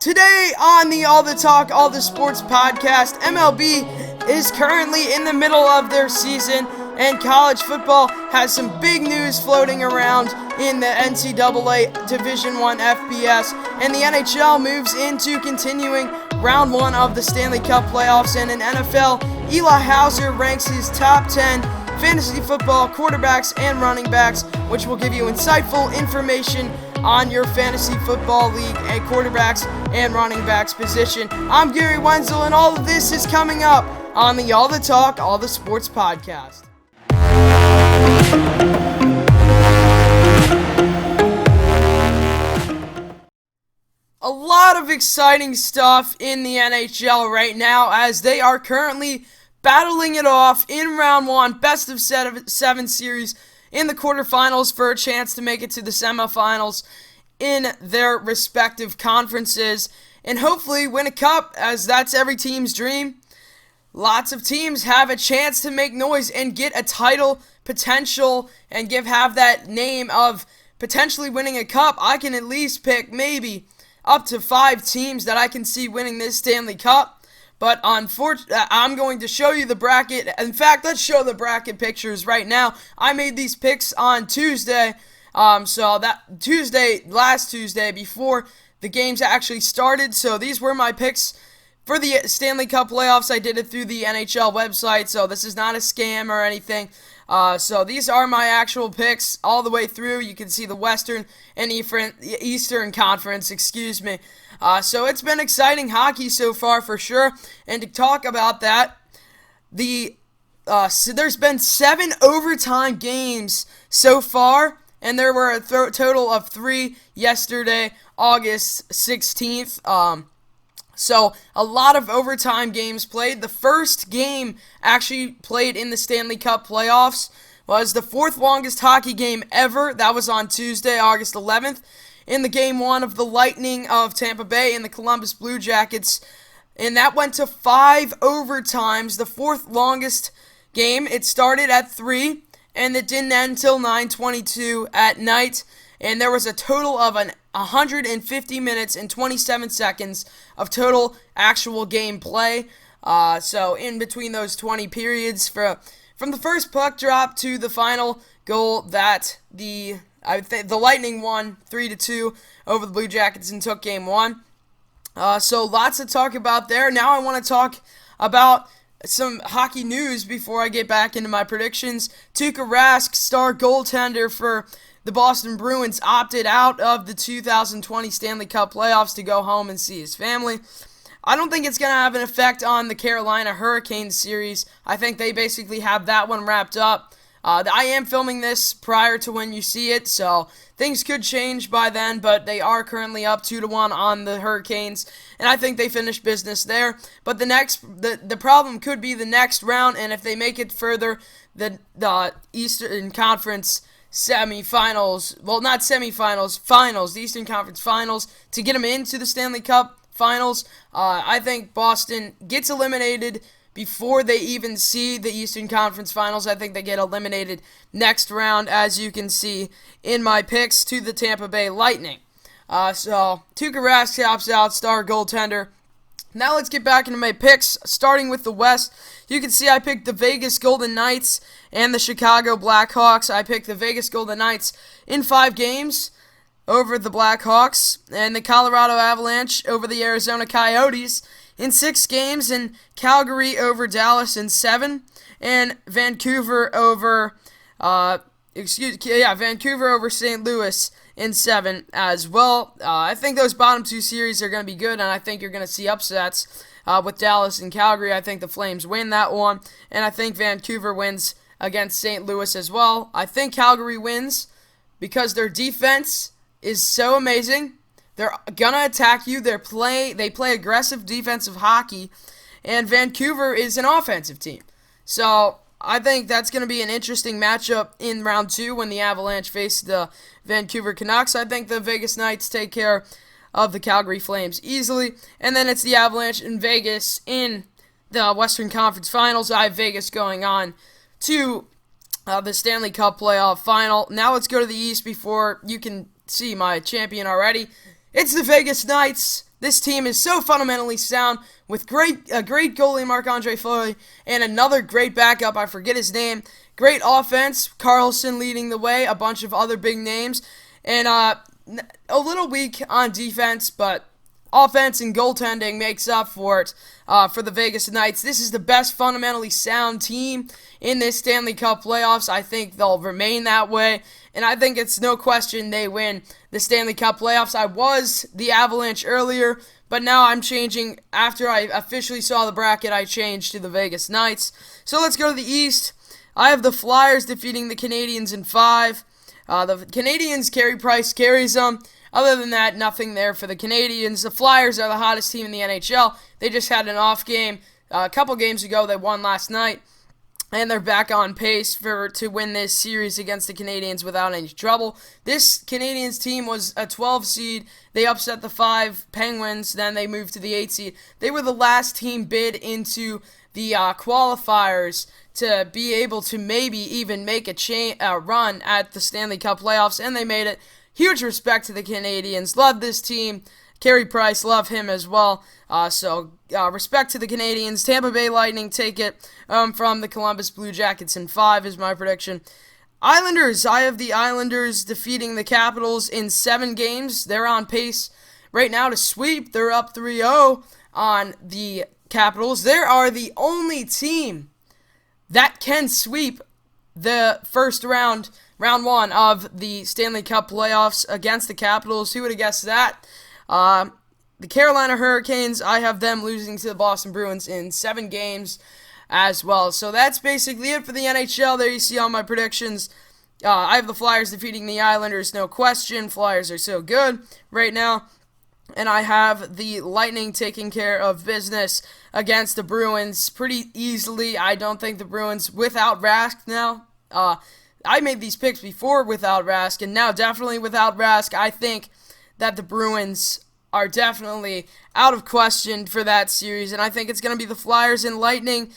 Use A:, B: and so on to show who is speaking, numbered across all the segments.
A: Today on the All the Talk, All the Sports podcast, MLB is currently in the middle of their season, and college football has some big news floating around in the NCAA Division I FBS, and the NHL moves into continuing round one of the Stanley Cup playoffs, and in NFL, Eli Hauser ranks his top 10 fantasy football quarterbacks and running backs, which will give you insightful information on your fantasy football league and quarterbacks and running backs position. I'm Gary Wenzel, and all of this is coming up on the All the Talk, All the Sports podcast. A lot of exciting stuff in the NHL right now as they are currently battling it off in round one, best of seven series in the quarterfinals for a chance to make it to the semifinals in their respective conferences and hopefully win a cup, as that's every team's dream. Lots of teams have a chance to make noise and get a title potential and have that name of potentially winning a cup. I can at least pick maybe up to 5 teams that I can see winning this Stanley Cup. But unfortunately, I'm going to show you the bracket. In fact, let's show the bracket pictures right now. I made these picks on Tuesday. Last Tuesday, before the games actually started. So these were my picks for the Stanley Cup playoffs. I did it through the NHL website, so this is not a scam or anything. So these are my actual picks all the way through. You can see the Western and Eastern Conference, So it's been exciting hockey so far for sure. And to talk about that, so there's been 7 overtime games so far, and there were a total of 3 yesterday, August 16th. So a lot of overtime games played. The first game actually played in the Stanley Cup playoffs was the 4th longest hockey game ever. That was on Tuesday, August 11th. In the game 1 of the Lightning of Tampa Bay and the Columbus Blue Jackets. And that went to 5 overtimes, the 4th longest game. It started at 3, and it didn't end until 9:22 at night. And there was a total of 150 minutes and 27 seconds of total actual game play. So in between those 20 periods, from the first puck drop to the final goal, that the Lightning won 3-2 over the Blue Jackets and took game 1. So lots to talk about there. Now I want to talk about some hockey news before I get back into my predictions. Tuukka Rask, star goaltender for the Boston Bruins, opted out of the 2020 Stanley Cup playoffs to go home and see his family. I don't think it's going to have an effect on the Carolina Hurricanes series. I think they basically have that one wrapped up. I am filming this prior to when you see it, so things could change by then, but they are currently up 2-1 on the Hurricanes, and I think they finish business there. But the problem could be the next round, and if they make it further, the Eastern Conference semifinals, well, not semifinals, finals, the Eastern Conference finals, to get them into the Stanley Cup finals. I think Boston gets eliminated before they even see the Eastern Conference Finals. I think they get eliminated next round, as you can see in my picks, to the Tampa Bay Lightning. So, Tuukka Rask opts out, star goaltender. Now let's get back into my picks, starting with the West. You can see I picked the Vegas Golden Knights and the Chicago Blackhawks. I picked the Vegas Golden Knights in 5 games over the Blackhawks, and the Colorado Avalanche over the Arizona Coyotes in 6 games, and Calgary over Dallas in 7, and Vancouver over St. Louis in 7 as well. I think those bottom 2 series are going to be good, and I think you're going to see upsets with Dallas and Calgary. I think the Flames win that one, and I think Vancouver wins against St. Louis as well. I think Calgary wins because their defense is so amazing. They're going to attack you. They play aggressive defensive hockey, and Vancouver is an offensive team. So I think that's going to be an interesting matchup in round 2 when the Avalanche face the Vancouver Canucks. I think the Vegas Knights take care of the Calgary Flames easily, and then it's the Avalanche in Vegas in the Western Conference Finals. I have Vegas going on to the Stanley Cup playoff final. Now let's go to the East before you can see my champion already. It's the Vegas Knights This team is so fundamentally sound with a great goalie Marc-Andre Fleury and another great backup. I forget his name. Great offense. Carlson leading the way. A bunch of other big names, and a little weak on defense, but offense and goaltending makes up for it for the Vegas Knights. This is the best fundamentally sound team in this Stanley Cup playoffs. I think they'll remain that way, and I think it's no question they win the Stanley Cup playoffs. I was the Avalanche earlier, but now I'm changing. After I officially saw the bracket, I changed to the Vegas Knights. So let's go to the East. I have the Flyers defeating the Canadiens in 5. The Canadiens, Carey Price carries them. Other than that, nothing there for the Canadiens. The Flyers are the hottest team in the NHL. They just had an off game a couple games ago. They won last night, and they're back on pace to win this series against the Canadiens without any trouble. This Canadiens team was a 12 seed. They upset the 5 Penguins. Then they moved to the 8 seed. They were the last team bid into the qualifiers to be able to maybe even make a run at the Stanley Cup playoffs, and they made it. Huge respect to the Canadiens. Love this team. Carey Price, love him as well. So respect to the Canadiens. Tampa Bay Lightning take it from the Columbus Blue Jackets in 5 is my prediction. Islanders, I have the Islanders defeating the Capitals in 7 games. They're on pace right now to sweep. They're up 3-0 on the Capitals. They are the only team that can sweep the first round 1 of the Stanley Cup playoffs against the Capitals. Who would have guessed that? The Carolina Hurricanes, I have them losing to the Boston Bruins in 7 games as well. So that's basically it for the NHL. There you see all my predictions. I have the Flyers defeating the Islanders, no question. Flyers are so good right now. And I have the Lightning taking care of business against the Bruins pretty easily. I don't think the Bruins, without Rask now, I made these picks before without Rask, and now definitely without Rask. I think that the Bruins are definitely out of question for that series, and I think it's going to be the Flyers and Lightning.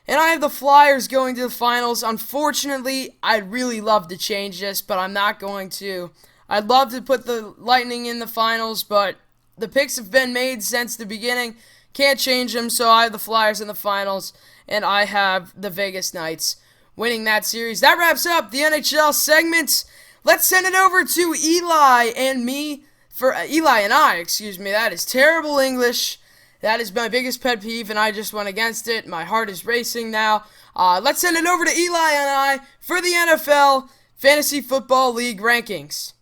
A: And I have the Flyers going to the finals. Unfortunately, I'd really love to change this, but I'm not going to. I'd love to put the Lightning in the finals, but the picks have been made since the beginning. Can't change them, so I have the Flyers in the finals, and I have the Vegas Knights winning that series. That wraps up the NHL segment. Let's send it over to Eli and I. That is terrible English. That is my biggest pet peeve, and I just went against it. My heart is racing now. Let's send it over to Eli and I for the NFL Fantasy Football League rankings.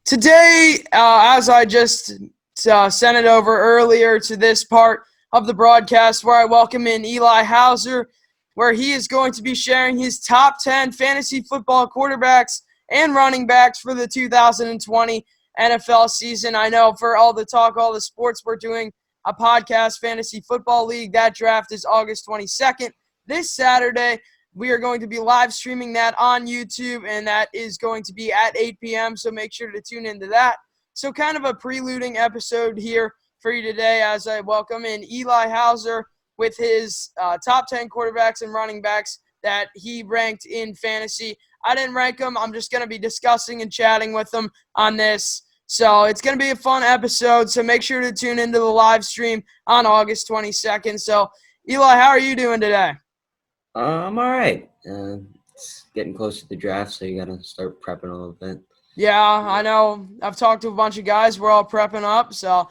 A: Today, as I just sent it over earlier to this part of the broadcast where I welcome in Eli Hauser, where he is going to be sharing his top 10 fantasy football quarterbacks and running backs for the 2020 NFL season. I know for all the talk, all the sports, we're doing a podcast, Fantasy Football League. That draft is August 22nd. This Saturday, we are going to be live streaming that on YouTube, and that is going to be at 8 p.m., so make sure to tune into that. So kind of a preluding episode here for you today as I welcome in Eli Hauser with his top 10 quarterbacks and running backs that he ranked in fantasy. I didn't rank them. I'm just going to be discussing and chatting with them on this. So it's going to be a fun episode, so make sure to tune into the live stream on August 22nd. So, Eli, how are you doing today?
B: I'm all right. It's getting close to the draft, so you got to start prepping a little bit.
A: Yeah, I know. I've talked to a bunch of guys. We're all prepping up, so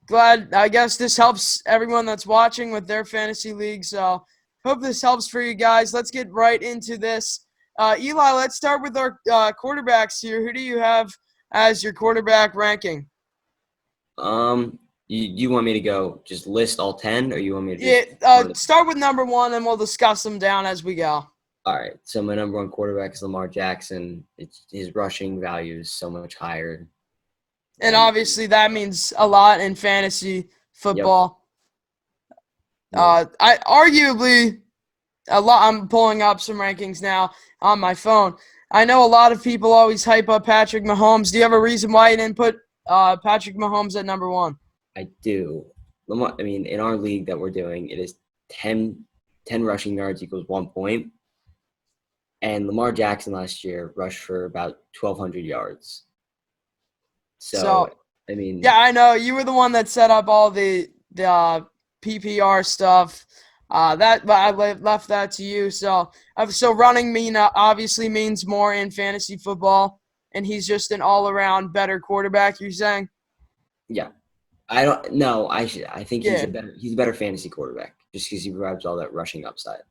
A: glad. I guess this helps everyone that's watching with their fantasy league, so hope this helps for you guys. Let's get right into this. Eli, let's start with our quarterbacks here. Who do you have as your quarterback ranking?
B: You want me to go just list all 10, or you want me to just
A: start with number 1, and we'll discuss them down as we go.
B: All right. So my number 1 quarterback is Lamar Jackson. His rushing value is so much higher.
A: And obviously that means a lot in fantasy football. Yep. I'm pulling up some rankings now on my phone. I know a lot of people always hype up Patrick Mahomes. Do you have a reason why you didn't put Patrick Mahomes at number 1?
B: I do. In our league that we're doing, it is 10 rushing yards equals 1 point. And Lamar Jackson last year rushed for about 1,200 yards. So I mean,
A: Yeah, I know. You were the one that set up all the PPR stuff. But I left that to you. So running obviously means more in fantasy football, and he's just an all around better quarterback. You're saying?
B: yeah. I don't know. I think
A: Yeah.
B: he's a better fantasy quarterback just because he provides all that rushing upside.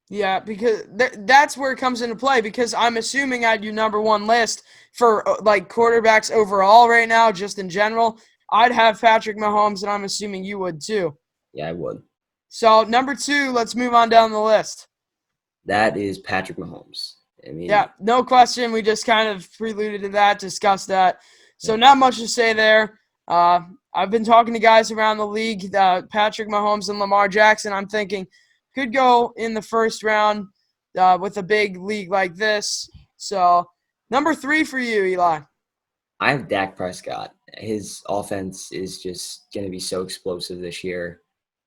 A: Yeah, because that's where it comes into play. Because I'm assuming at your number one list for like quarterbacks overall right now, just in general, I'd have Patrick Mahomes, and I'm assuming you would too.
B: Yeah, I would.
A: So number two, let's move on down the list.
B: That is Patrick Mahomes. I
A: Yeah,
B: mean,
A: no question. We just kind of preluded to that, discussed that. So
B: yeah,
A: not much to say there. I've been talking to guys around the league, Patrick Mahomes and Lamar Jackson. I'm thinking could go in the first round with a big league like this. So number three for you, Eli.
B: I have Dak Prescott. His offense is just going to be so explosive this year,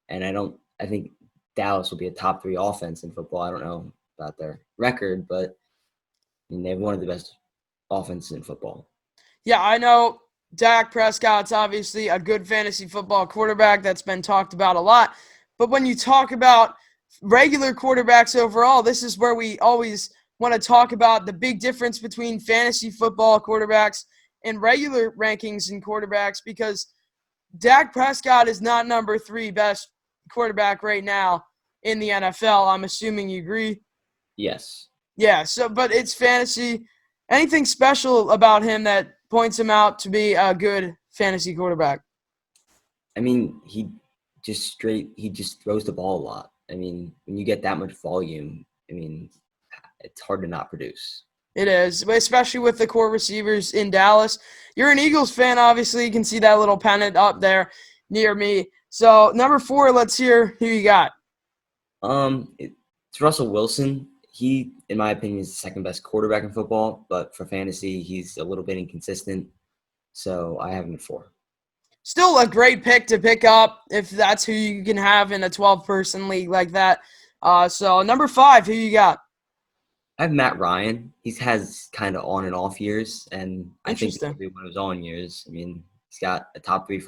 B: and I think Dallas will be a top 3 offense in football. I don't know about their record, but I mean, they have one of the best offenses in football.
A: Yeah, I know Dak Prescott's obviously a good fantasy football quarterback that's been talked about a lot. But when you talk about regular quarterbacks overall, this is where we always want to talk about the big difference between fantasy football quarterbacks and regular rankings in quarterbacks because Dak Prescott is not number three best quarterback right now in the NFL. I'm assuming you agree.
B: Yes.
A: Yeah, but it's fantasy. Anything special about him that points him out to be a good fantasy quarterback?
B: I mean, he just throws the ball a lot. I mean, when you get that much volume, I mean, it's hard to not produce.
A: It is, especially with the core receivers in Dallas. You're an Eagles fan, obviously. You can see that little pennant up there near me. So, number four, let's hear who you got.
B: It's Russell Wilson. He, in my opinion, is the second best quarterback in football, but for fantasy, he's a little bit inconsistent. So I have him at 4.
A: Still a great pick to pick up if that's who you can have in a 12-person league like that. So, number five, who you got?
B: I have Matt Ryan. He has kind of on and off years, and I think
A: Interesting.
B: every one of his on years. I mean, he's got a top 3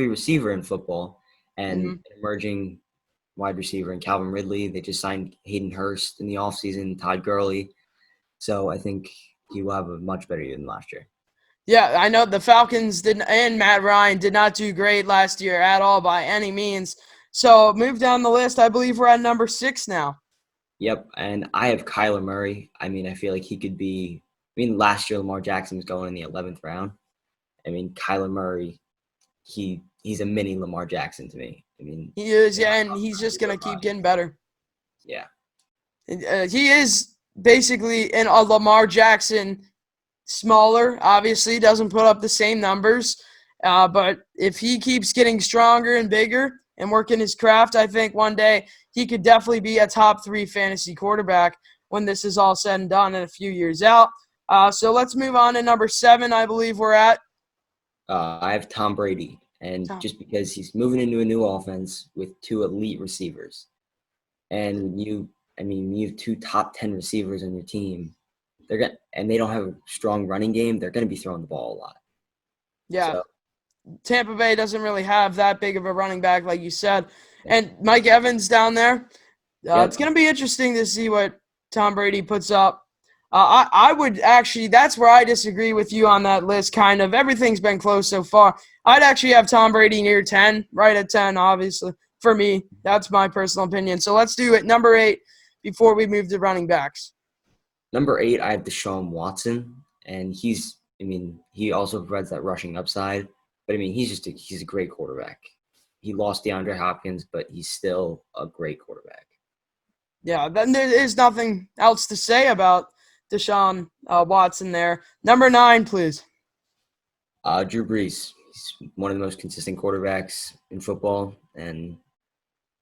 B: receiver in football, and
A: Mm-hmm.
B: an emerging wide receiver in Calvin Ridley. They just signed Hayden Hurst in the offseason, Todd Gurley. So I think he will have a much better year than last year.
A: Yeah, I know the Falcons didn't, and Matt Ryan did not do great last year at all by any means. So move down the list. I believe we're at number six now.
B: Yep, and I have Kyler Murray. I mean, I feel like he could be. I mean, last year Lamar Jackson was going in the 11th round. I mean, Kyler Murray, he's a mini Lamar Jackson to me. I mean,
A: He is,
B: they're
A: yeah,
B: not
A: and
B: talking
A: he's
B: about
A: just
B: a
A: gonna
B: good
A: keep
B: body.
A: getting better.
B: Yeah,
A: He is basically in a Lamar Jackson smaller. Obviously, doesn't put up the same numbers, but if he keeps getting stronger and bigger and working his craft, I think one day he could definitely be a top three fantasy quarterback when this is all said and done in a few years out. So let's move on to number seven. I believe we're at.
B: I have Tom Brady, and just because he's moving into a new offense with 2 elite receivers, and you have 2 top 10 receivers on your team. And they don't have a strong running game. They're gonna be throwing the ball a lot.
A: Yeah,
B: So
A: Tampa Bay doesn't really have that big of a running back, like you said.
B: yeah.
A: And Mike Evans down there, it's
B: Yep.
A: going to be interesting to see what Tom Brady puts up. I would actually, that's where I disagree with you on that list, kind of. Everything's been close so far. I'd actually have Tom Brady near 10, right at 10, obviously, for me. That's my personal opinion. So let's do it. Number 8 before we move to running backs.
B: Number 8, I have Deshaun Watson, and he also provides that rushing upside. But I mean, he's a great quarterback. He lost DeAndre Hopkins, but he's still a great quarterback.
A: Yeah, then there is nothing else to say about Deshaun Watson there. Number 9, please.
B: Drew Brees, he's one of the most consistent quarterbacks in football, and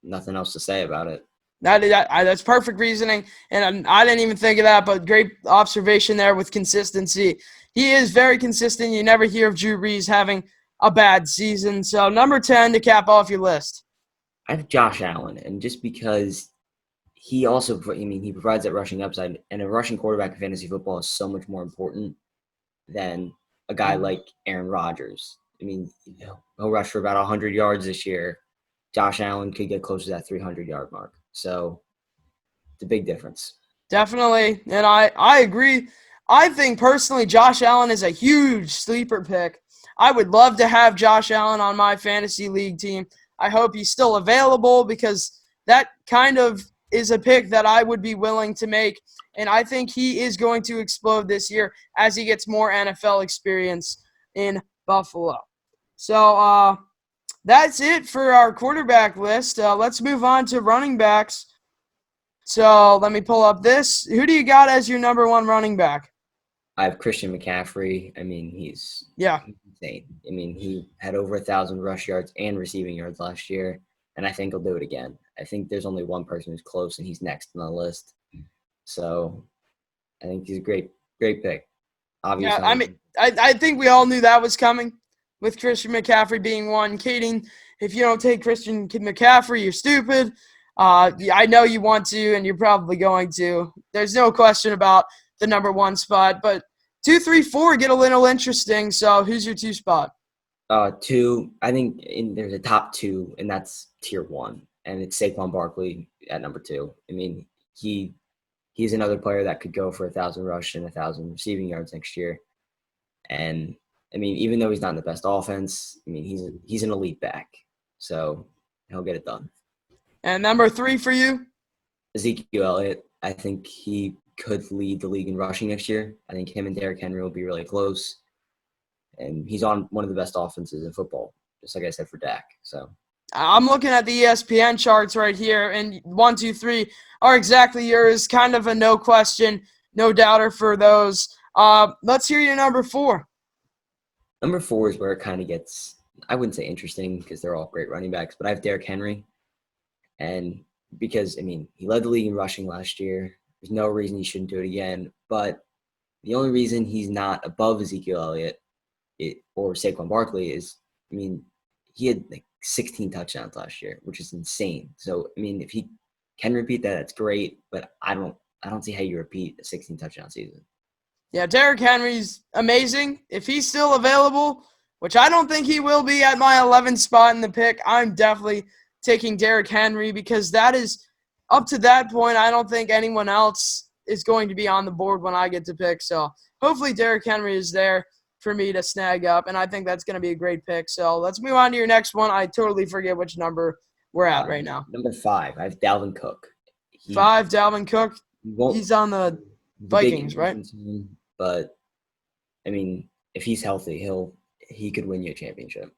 B: nothing else to say about it.
A: That's perfect reasoning, and I didn't even think of that, but great observation there with consistency. He is very consistent. You never hear of Drew Brees having a bad season. So number 10 to cap off your list.
B: I have Josh Allen, and just because he provides that rushing upside, and a rushing quarterback in fantasy football is so much more important than a guy like Aaron Rodgers. I mean, he'll rush for about 100 yards this year. Josh Allen could get close to that 300-yard mark. So it's a big difference.
A: Definitely, and I agree. I think personally Josh Allen is a huge sleeper pick. I would love to have Josh Allen on my fantasy league team. I hope he's still available because that kind of is a pick that I would be willing to make, and I think he is going to explode this year as he gets more NFL experience in Buffalo. So that's it for our quarterback list. Let's move on to running backs. So let me pull up this. Who do you got as your number one running back?
B: I have Christian McCaffrey. I mean, he's insane. I mean, he had over 1,000 rush yards and receiving yards last year, and I think he'll do it again. I think there's only one person who's close, and he's next on the list. So I think he's a great pick. Obviously,
A: Yeah, I mean, I think we all knew that was coming with Christian McCaffrey being one. Kading, if you don't take Christian McCaffrey, you're stupid. I know you want to, and you're probably going to. There's no question about the number one spot, but 2, 3, 4 get a little interesting. So who's your 2 spot?
B: Two, I think there's a top 2, and that's tier 1, and it's Saquon Barkley at number 2. I mean, he's another player that could go for 1,000 rush and 1,000 receiving yards next year. And I mean, even though he's not in the best offense, I mean, he's an elite back, so he'll get it done.
A: And number 3 for you?
B: Ezekiel Elliott, I think he could lead the league in rushing next year. I think him and Derrick Henry will be really close. And he's on one of the best offenses in football, just like I said for Dak. So
A: I'm looking at the ESPN charts right here, and 1, 2, 3 are exactly yours. Kind of a no question, no doubter for those. Let's hear your number 4.
B: Number 4 is where it kind of gets, I wouldn't say interesting because they're all great running backs, but I have Derrick Henry. And because, I mean, he led the league in rushing last year. There's no reason he shouldn't do it again. But the only reason he's not above Ezekiel Elliott or Saquon Barkley is, I mean, he had like 16 touchdowns last year, which is insane. So, I mean, if he can repeat that, that's great. But I don't see how you repeat a 16 touchdown season.
A: Yeah, Derrick Henry's amazing. If he's still available, which I don't think he will be at my 11th spot in the pick, I'm definitely taking Derrick Henry because that is up to that point. I don't think anyone else is going to be on the board when I get to pick. So hopefully Derrick Henry is there for me to snag up, and I think that's going to be a great pick. So let's move on to your next one. I totally forget which number we're at right now.
B: Number 5, I have Dalvin Cook.
A: 5, Dalvin Cook. He's on the Vikings, right?
B: But I mean, if he's healthy, he could win you a championship.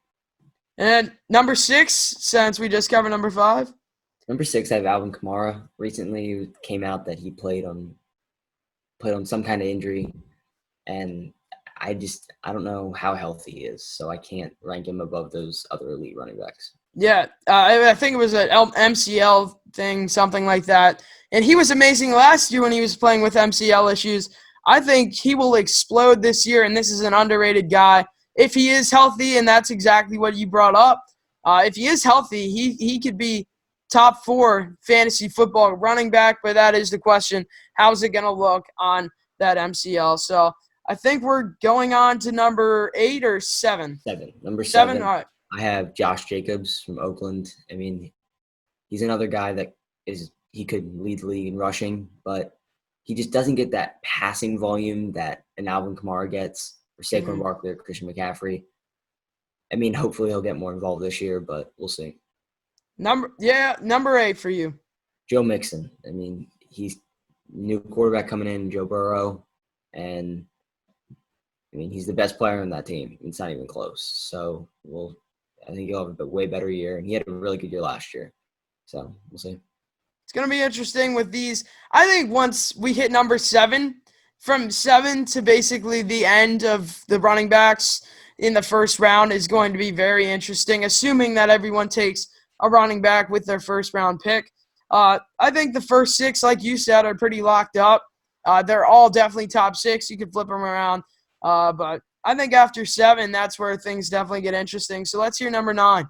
A: And number 6, since we just covered number 5.
B: Number 6, I have Alvin Kamara. Recently, it came out that he played on some kind of injury, and I don't know how healthy he is, so I can't rank him above those other elite running backs.
A: Yeah, I think it was an MCL thing, something like that. And he was amazing last year when he was playing with MCL issues. I think he will explode this year, and this is an underrated guy. If he is healthy, and that's exactly what you brought up, if he is healthy, he could be top 4 fantasy football running back, but that is the question. How's it going to look on that MCL? So I think we're going on to number 8 or 7?
B: 7. Number 7.
A: All right.
B: I have Josh Jacobs from Oakland. I mean, he's another guy that he could lead the league in rushing, but he just doesn't get that passing volume that an Alvin Kamara gets, or Saquon Barkley or Christian McCaffrey. I mean, hopefully he'll get more involved this year, but we'll see.
A: Number 8 for you.
B: Joe Mixon. I mean, he's new quarterback coming in, Joe Burrow, and I mean, he's the best player on that team. It's not even close. So I think he'll have a way better year, and he had a really good year last year. So we'll see.
A: It's going to be interesting with these. I think once we hit number 7, from 7 to basically the end of the running backs in the first round is going to be very interesting, assuming that everyone takes a running back with their first-round pick. I think the first 6, like you said, are pretty locked up. They're all definitely top 6. You could flip them around. But I think after 7, that's where things definitely get interesting. So let's hear number 9.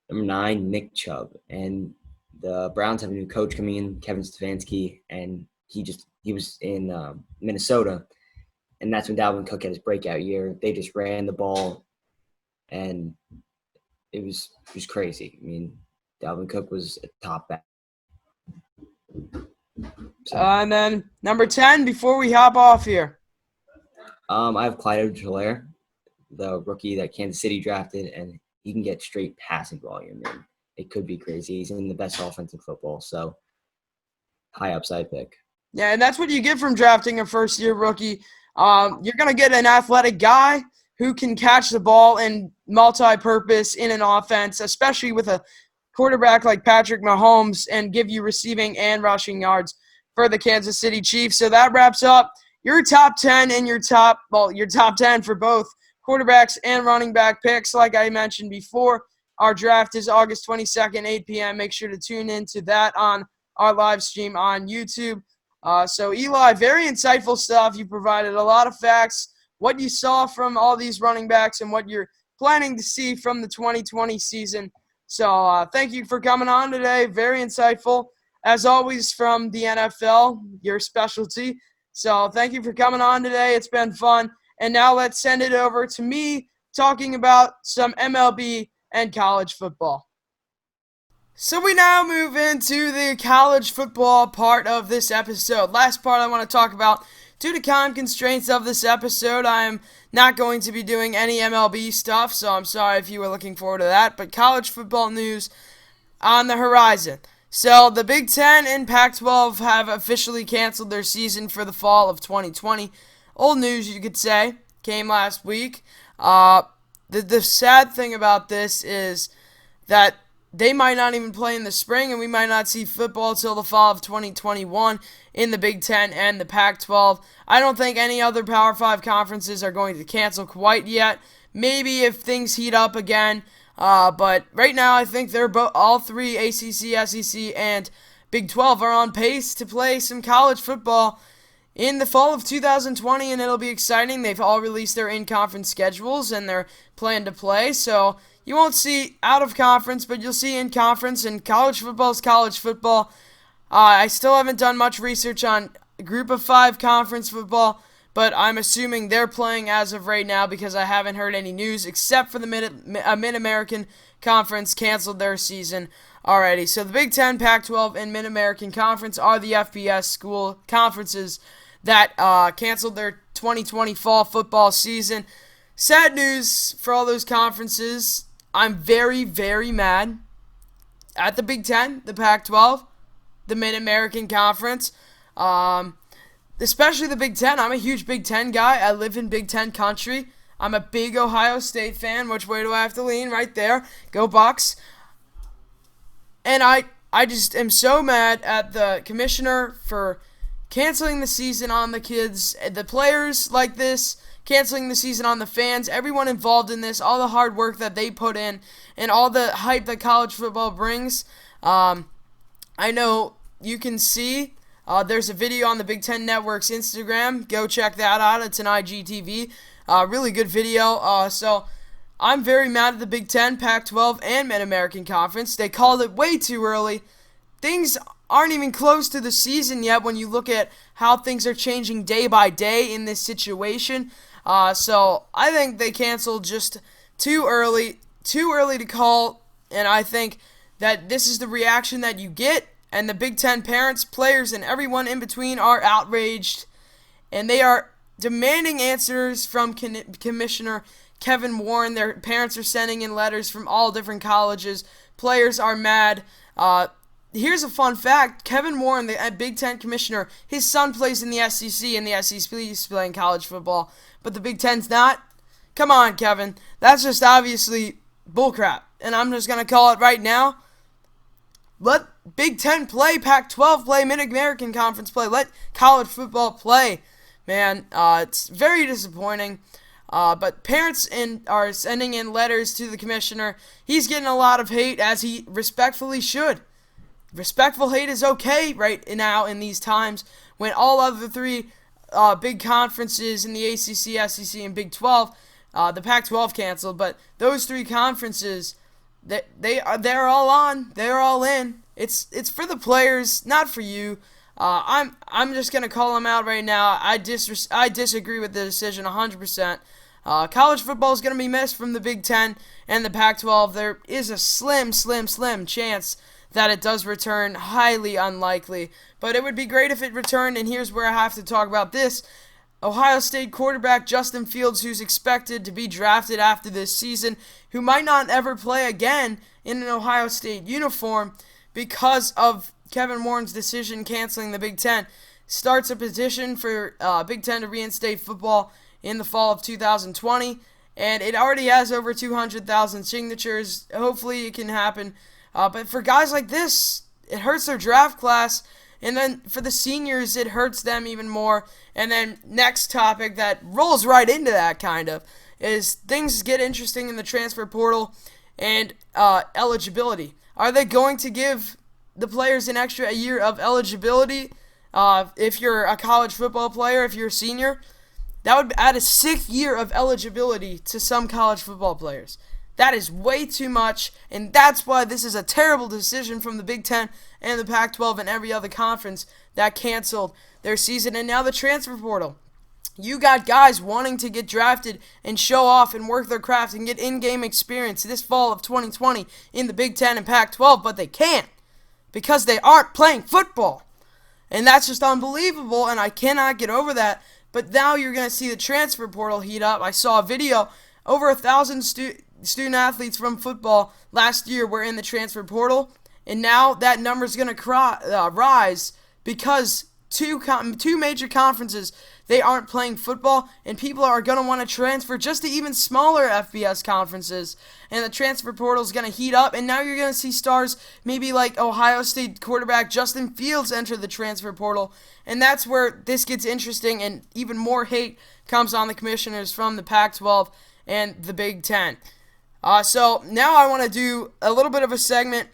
B: Number 9, Nick Chubb. And the Browns have a new coach coming in, Kevin Stefanski, and he was in Minnesota. and that's when Dalvin Cook had his breakout year. They just ran the ball, and it was crazy. I mean, Dalvin Cook was a top back. So,
A: And then number 10, before we hop off here.
B: I have Clyde Edwards-Helaire, the rookie that Kansas City drafted, and he can get straight passing volume. And it could be crazy. He's in the best offense in football, so high upside pick.
A: Yeah, and that's what you get from drafting a first-year rookie. You're going to get an athletic guy who can catch the ball and multi-purpose in an offense, especially with a quarterback like Patrick Mahomes, and give you receiving and rushing yards for the Kansas City Chiefs. So that wraps up your top 10 and your top 10 for both quarterbacks and running back picks. Like I mentioned before, our draft is August 22nd, 8 p.m. Make sure to tune into that on our live stream on YouTube. So, Eli, very insightful stuff. You provided a lot of facts, what you saw from all these running backs and what you're planning to see from the 2020 season. So, thank you for coming on today. Very insightful, as always, from the NFL, your specialty. So, thank you for coming on today. It's been fun. And now let's send it over to me talking about some MLB and college football. So we now move into the college football part of this episode. Last part I want to talk about, due to time constraints of this episode, I am not going to be doing any MLB stuff, so I'm sorry if you were looking forward to that, but college football news on the horizon. So the Big Ten and Pac12 have officially canceled their season for the fall of 2020. Old news, you could say, came last week. The sad thing about this is that they might not even play in the spring, and we might not see football till the fall of 2021 in the Big Ten and the Pac-12. I don't think any other Power 5 conferences are going to cancel quite yet. Maybe if things heat up again. But right now, I think they're all three, ACC, SEC, and Big 12, are on pace to play some college football in the fall of 2020, and it'll be exciting. They've all released their in-conference schedules, and they're planned to play, so you won't see out of conference, but you'll see in conference, and college football is college football. I still haven't done much research on Group of 5 conference football, but I'm assuming they're playing as of right now because I haven't heard any news except for the Mid-American Conference canceled their season already. So the Big Ten, Pac-12, and Mid-American Conference are the FBS school conferences that canceled their 2020 fall football season. Sad news for all those conferences. I'm very, very mad at the Big Ten, the Pac-12, the Mid-American Conference, especially the Big Ten. I'm a huge Big Ten guy. I live in Big Ten country. I'm a big Ohio State fan. Which way do I have to lean? Right there. Go Bucks. And I just am so mad at the commissioner for canceling the season on the kids, the players like this, canceling the season on the fans, everyone involved in this, all the hard work that they put in, and all the hype that college football brings. I know you can see there's a video on the Big Ten Network's Instagram. Go check that out. It's an IGTV. Really good video. So I'm very mad at the Big Ten, Pac-12, and Mid-American Conference. They called it way too early. Things aren't even close to the season yet when you look at how things are changing day by day in this situation. So I think they canceled just too early to call, and I think that this is the reaction that you get, and the Big Ten parents, players, and everyone in between are outraged, and they are demanding answers from Commissioner Kevin Warren. Their parents are sending in letters from all different colleges. Players are mad. Here's a fun fact. Kevin Warren, the Big Ten commissioner, his son plays in the SEC, and the SEC is playing college football, but the Big Ten's not? Come on, Kevin. That's just obviously bullcrap, and I'm just going to call it right now. Let Big Ten play, Pac-12 play, Mid-American Conference play. Let college football play, man. It's very disappointing. But parents are sending in letters to the commissioner. He's getting a lot of hate, as he respectfully should. Respectful hate is okay right now in these times when all other three big conferences in the ACC, SEC, and Big 12, the Pac-12 canceled, but those three conferences, they're all on, they're all in. It's for the players, not for you. I'm just gonna call him out right now. I disagree with the decision 100%. College football is gonna be missed from the Big Ten and the Pac-12. There is a slim chance that it does return. Highly unlikely, but it would be great if it returned. And here's where I have to talk about this. Ohio State quarterback Justin Fields, who's expected to be drafted after this season, who might not ever play again in an Ohio State uniform because of Kevin Warren's decision canceling the Big Ten, starts a petition for Big Ten to reinstate football in the fall of 2020, and it already has over 200,000 signatures. Hopefully it can happen, but for guys like this, it hurts their draft class. And then for the seniors, it hurts them even more. And then next topic that rolls right into that kind of is things get interesting in the transfer portal and eligibility. Are they going to give the players an extra year of eligibility if you're a college football player, if you're a senior? That would add a 6th year of eligibility to some college football players. That is way too much, and that's why this is a terrible decision from the Big Ten and the Pac-12 and every other conference that canceled their season. And now the transfer portal. You got guys wanting to get drafted and show off and work their craft and get in-game experience this fall of 2020 in the Big Ten and Pac-12, but they can't because they aren't playing football. And that's just unbelievable, and I cannot get over that. But now you're going to see the transfer portal heat up. I saw a video. Over 1,000 student athletes from football last year were in the transfer portal, and now that number is going to rise because two major conferences, they aren't playing football, and people are going to want to transfer just to even smaller FBS conferences, and the transfer portal is going to heat up. And now you're going to see stars maybe like Ohio State quarterback Justin Fields enter the transfer portal, and that's where this gets interesting, and even more hate comes on the commissioners from the Pac-12 and the Big Ten. So now I want to do a little bit of a segment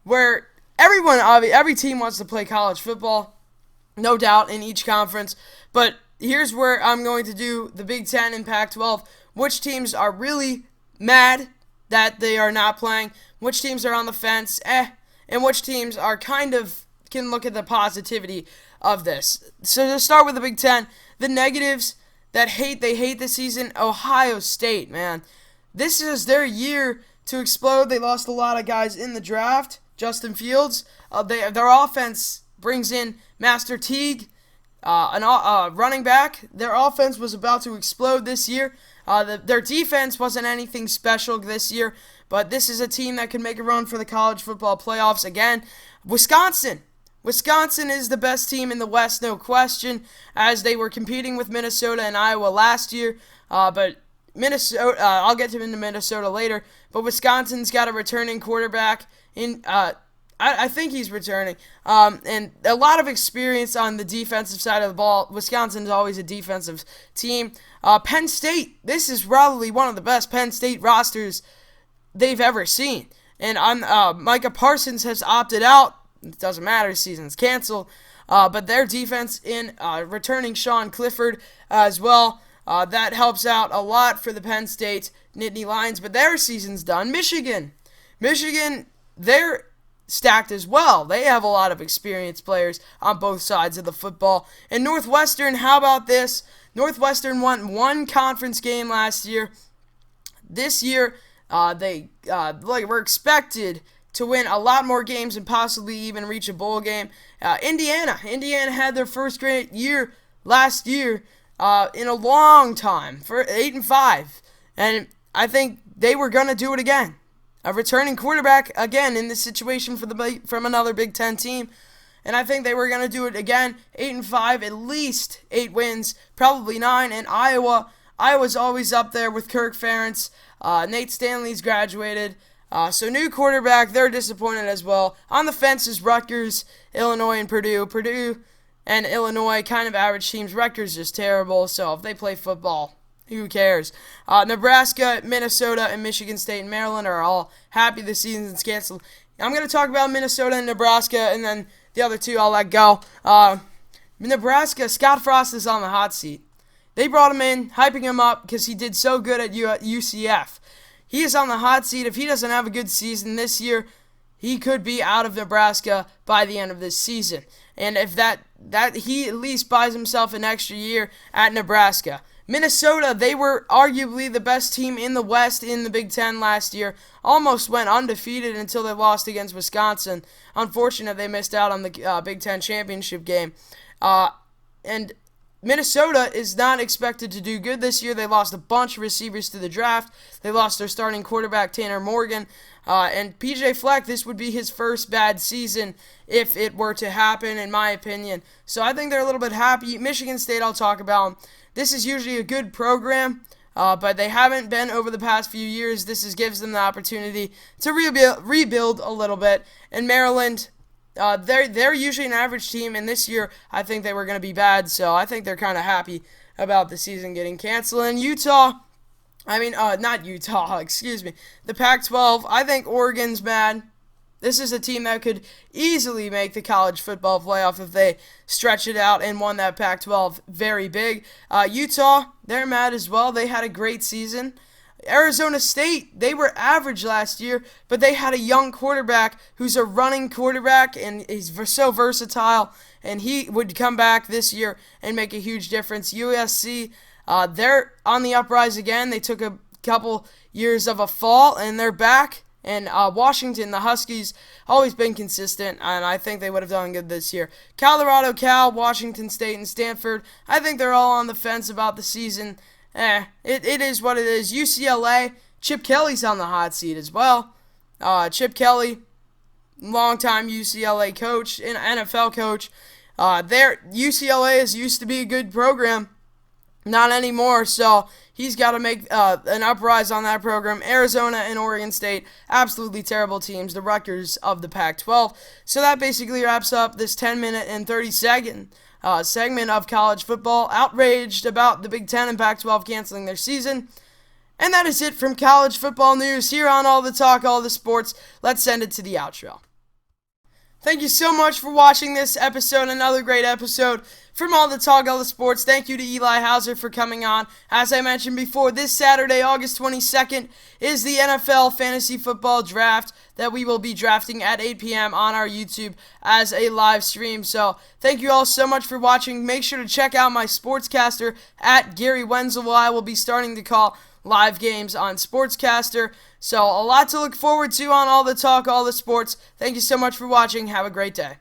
A: where every team wants to play college football, no doubt, in each conference. But here's where I'm going to do the Big Ten and Pac-12. Which teams are really mad that they are not playing, which teams are on the fence, and which teams are kind of can look at the positivity of this. So to start with the Big Ten, the negatives that they hate this season. Ohio State, man. This is their year to explode. They lost a lot of guys in the draft. Justin Fields, their offense brings in Master Teague, running back. Their offense was about to explode this year. Their defense wasn't anything special this year, but this is a team that can make a run for the college football playoffs again. Wisconsin is the best team in the West, no question, as they were competing with Minnesota and Iowa last year, but Minnesota, I'll get into Minnesota later, but Wisconsin's got a returning quarterback in, I think he's returning, and a lot of experience on the defensive side of the ball. Wisconsin's always a defensive team. Penn State, this is probably one of the best Penn State rosters they've ever seen, and Micah Parsons has opted out. It doesn't matter, season's canceled, but their defense in returning Sean Clifford as well. That helps out a lot for the Penn State Nittany Lions, but their season's done. Michigan, they're stacked as well. They have a lot of experienced players on both sides of the football. And Northwestern, how about this? Northwestern won one conference game last year. This year, they were expected to win a lot more games and possibly even reach a bowl game. Indiana had their first great year last year. In a long time, for 8-5, and I think they were gonna do it again. A returning quarterback again in this situation from another Big Ten team, and I think they were gonna do it again. 8-5, at least 8 wins, probably 9. And Iowa's always up there with Kirk Ferentz. Nate Stanley's graduated, so new quarterback. They're disappointed as well. On the fence is Rutgers, Illinois, and Purdue. Purdue and Illinois, kind of average teams. Rutgers just terrible, so if they play football, who cares? Nebraska, Minnesota, and Michigan State and Maryland are all happy the season's canceled. I'm going to talk about Minnesota and Nebraska, and then the other two I'll let go. Nebraska, Scott Frost is on the hot seat. They brought him in, hyping him up because he did so good at UCF. He is on the hot seat. If he doesn't have a good season this year, he could be out of Nebraska by the end of this season. And if that he at least buys himself an extra year at Nebraska. Minnesota, they were arguably the best team in the West in the Big Ten last year. Almost went undefeated until they lost against Wisconsin. Unfortunate they missed out on the Big Ten championship game. And Minnesota is not expected to do good this year. They lost a bunch of receivers to the draft. They lost their starting quarterback, Tanner Morgan. And PJ Fleck, this would be his first bad season if it were to happen, in my opinion. So I think they're a little bit happy. Michigan State, I'll talk about. This is usually a good program, but they haven't been over the past few years. This gives them the opportunity to rebuild a little bit. And Maryland, they're usually an average team, and this year I think they were going to be bad, so I think they're kind of happy about the season getting canceled. And Utah, not Utah, excuse me, the Pac-12, I think Oregon's mad. This is a team that could easily make the college football playoff if they stretch it out and won that Pac-12 very big. Utah, they're mad as well. They had a great season. Arizona State, they were average last year, but they had a young quarterback who's a running quarterback, and he's so versatile, and he would come back this year and make a huge difference. USC, they're on the uprise again. They took a couple years of a fall, and they're back. And Washington, the Huskies, always been consistent, and I think they would have done good this year. Colorado, Cal, Washington State, and Stanford, I think they're all on the fence about the season. It is what it is. UCLA, Chip Kelly's on the hot seat as well. Chip Kelly, longtime UCLA coach, and NFL coach. UCLA has used to be a good program. Not anymore, so he's got to make an uprise on that program. Arizona and Oregon State, absolutely terrible teams, the Rutgers of the Pac-12. So that basically wraps up this 10-minute and 30-second segment of college football. Outraged about the Big Ten and Pac-12 canceling their season. And that is it from college football news here on All the Talk, All the Sports. Let's send it to the outro. Thank you so much for watching this episode, another great episode from All the Talk, All the Sports. Thank you to Eli Hauser for coming on. As I mentioned before, this Saturday, August 22nd, is the NFL Fantasy Football Draft that we will be drafting at 8 p.m. on our YouTube as a live stream. So thank you all so much for watching. Make sure to check out my sportscaster at Gary Wenzel. I will be starting to call live games on Sportscaster. So a lot to look forward to on All the Talk, All the Sports. Thank you so much for watching. Have a great day.